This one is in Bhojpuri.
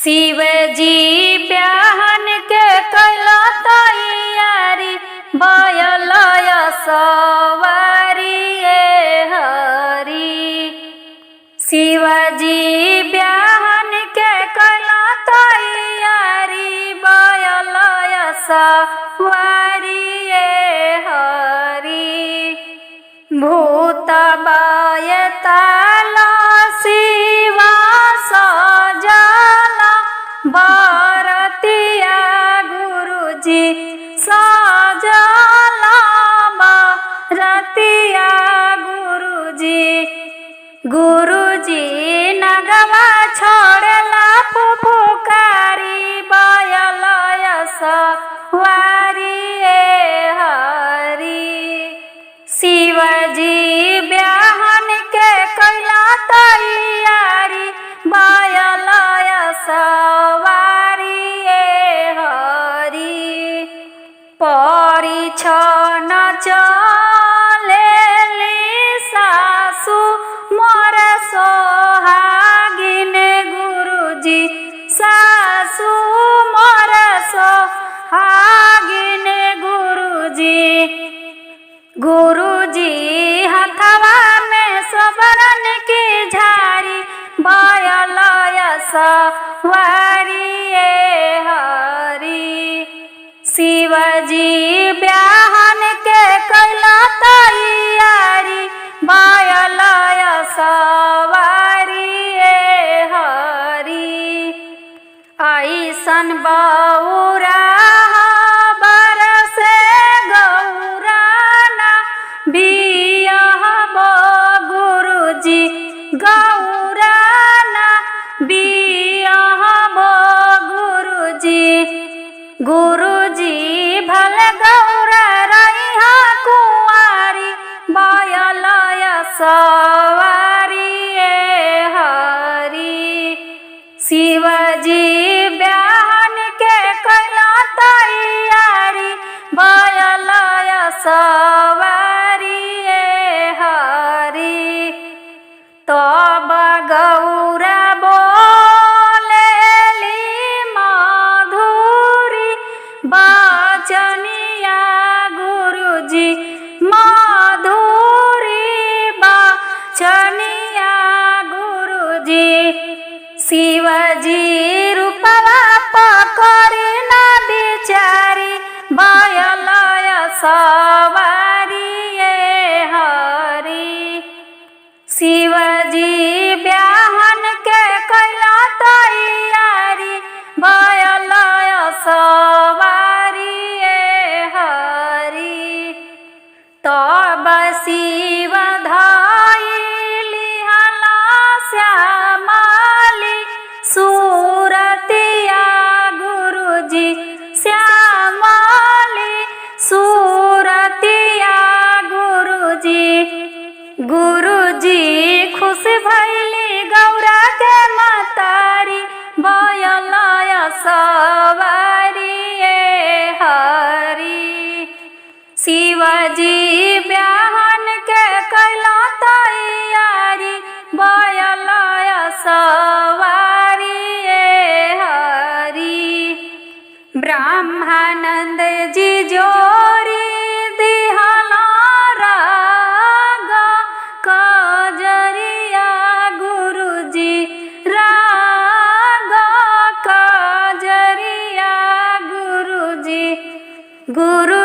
शिव जी ब्याहन के कैला तैयारी बयलय सवारी हरी। शिव जी ब्याहन के कैला तैयारी बयलय सवारी हरी। भूत बायताला शिवा सजला बरतिया गुरुजी सजला बरतिया गुरुजी। गुरुजी नगवा छोड़ला फुफुकारी बयलय सवारी हरी। शिवजी ब्याहन के कैला तैयारी बयलय सवारी हरी। परिछन चलेली सासु मोर सोहागिन गुरुजी सासु मोर सोहागिन गुरुजी। गुरुजी हथवा में सबरन की झारी बयलय सवारी हरी। शिवजी ब्याहन के कैला तैयारी बयलय सवारी हरी। ऐसन बौरा बरसे गौराना बियहब गुरुजी गौराना बियहब गुरुजी। गुरुजी भल गौरा रहिहा कुंवारी बयलय सवारी हरी। शिवजी ब्याहन के कैला तैयारी बयलय सवारी हरी। तब गौरा बोलेली माधुरी बचनिया गुरुजी माधुरी बचनिया गुरुजी। शिवजी रूपवा पकड़ी न बिचारी बयलय सवारी हरी। शिवजी ब्याहन के कैला तैयारी बयलय सवारी हरी। तब शिव धइली हला श्यामली सूरतिया गुरुजी श्यामली सूरतिया गुरुजी। गुरुजी खुश भइली गौरा के मतारी बयलय सवारी हरी। शिवजी ब्याहन के कैला तैयारी बयलय सवारी हरी। ब्रह्मानंद जी जोरी दिहला राग कजरिया गुरुजी राग कजरिया गुरुजी। गुरु